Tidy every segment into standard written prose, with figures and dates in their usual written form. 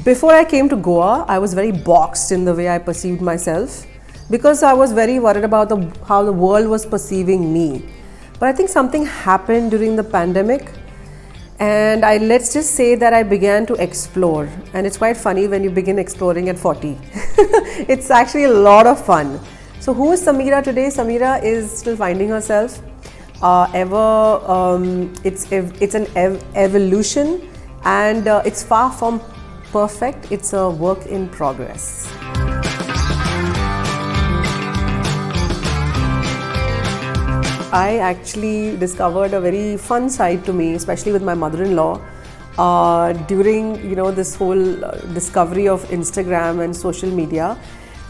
Before I came to Goa, I was very boxed in the way I perceived myself because I was very worried about how the world was perceiving me. But I think something happened during the pandemic, and let's just say that I began to explore. And it's quite funny when you begin exploring at 40. It's actually a lot of fun. So who is Sameera today? Sameera is still finding herself. It's an evolution, and it's far from perfect. It's a work in progress. I actually discovered a very fun side to me, especially with my mother-in-law, during this whole discovery of Instagram and social media.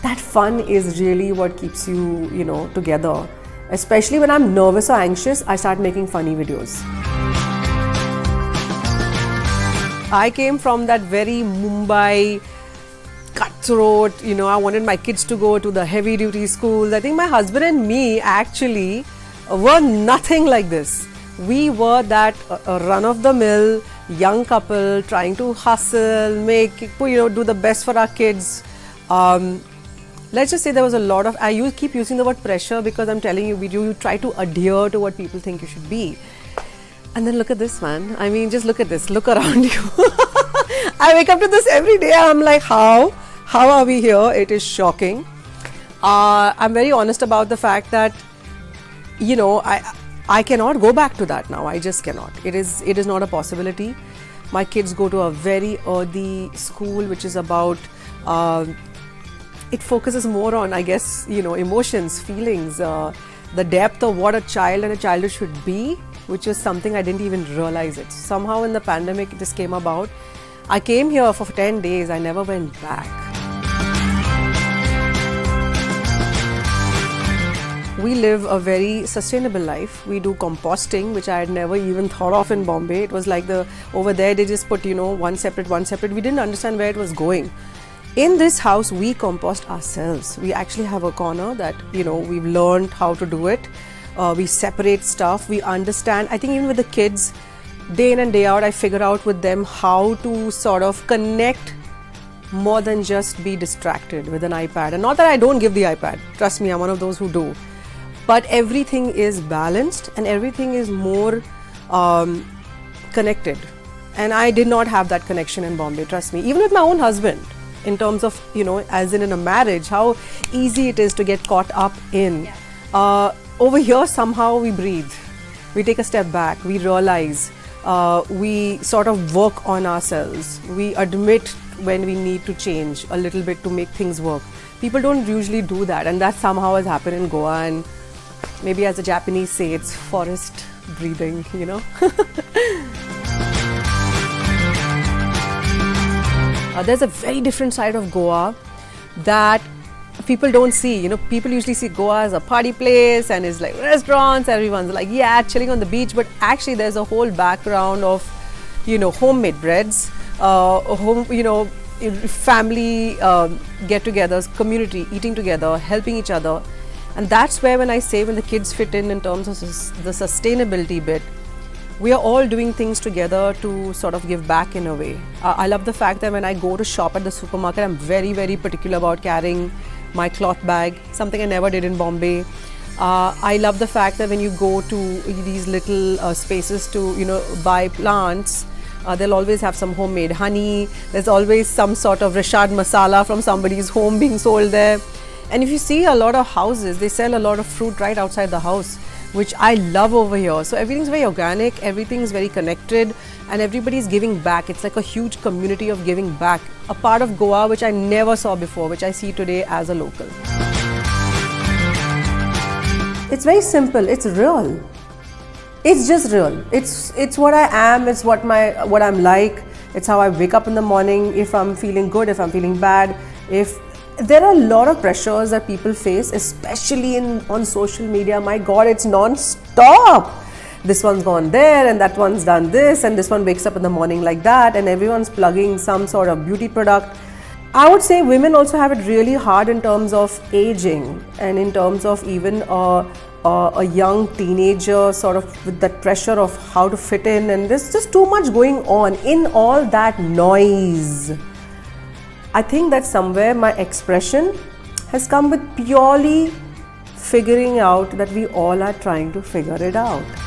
That fun is really what keeps you together. Especially when I'm nervous or anxious, I start making funny videos. I came from that very Mumbai cutthroat, I wanted my kids to go to the heavy duty schools. I think my husband and me actually were nothing like this. We were that run of the mill young couple trying to hustle, do the best for our kids. Let's just say there was a lot of, I keep using the word pressure because I'm telling you, you try to adhere to what people think you should be. And then look at this, man. I mean, just look at this. Look around you. I wake up to this every day. I'm like, how are we here? It is shocking. I'm very honest about the fact that, I cannot go back to that now. I just cannot. It is not a possibility. My kids go to a very early school, which is about, it focuses more on, I guess, emotions, feelings, the depth of what a child and a childhood should be, which is something I didn't even realize it. Somehow in the pandemic, it just came about. I came here for 10 days. I never went back. We live a very sustainable life. We do composting, which I had never even thought of in Bombay. It was like over there they just put, one separate. We didn't understand where it was going. In this house, we compost ourselves. We actually have a corner that, we've learned how to do it. We separate stuff, we understand. I think even with the kids, day in and day out, I figure out with them how to sort of connect more than just be distracted with an iPad. And not that I don't give the iPad, trust me, I'm one of those who do. But everything is balanced and everything is more connected. And I did not have that connection in Bombay, trust me. Even with my own husband, in terms of, as in a marriage, how easy it is to get caught up in. Yeah. Over here, somehow we breathe. We take a step back. We realize. We sort of work on ourselves. We admit when we need to change a little bit to make things work. People don't usually do that, and that somehow has happened in Goa. And maybe, as the Japanese say, it's forest breathing. There's a very different side of Goa that people don't see. People usually see Goa as a party place and it's like restaurants, everyone's like, yeah, chilling on the beach. But actually there's a whole background of, homemade breads, family get-togethers, community eating together, helping each other. And that's where when the kids fit in terms of the sustainability bit, we are all doing things together to sort of give back in a way. I love the fact that when I go to shop at the supermarket, I'm very, very particular about carrying my cloth bag, something I never did in Bombay. I love the fact that when you go to these little spaces to, buy plants, they'll always have some homemade honey. There's always some sort of Rashad masala from somebody's home being sold there. And if you see a lot of houses, they sell a lot of fruit right outside the house, which I love over here. So everything's very organic, everything's very connected, and everybody's giving back. It's like a huge community of giving back. A part of Goa which I never saw before, which I see today as a local. It's very simple, it's real. It's just real. It's what I am, it's what I'm like, it's how I wake up in the morning, if I'm feeling good, if I'm feeling bad. There are a lot of pressures that people face, especially on social media. My God, it's non-stop. This one's gone there and that one's done this and this one wakes up in the morning like that and everyone's plugging some sort of beauty product. I would say women also have it really hard in terms of aging and in terms of even a young teenager sort of with that pressure of how to fit in, and there's just too much going on. In all that noise, I think that somewhere my expression has come with purely figuring out that we all are trying to figure it out.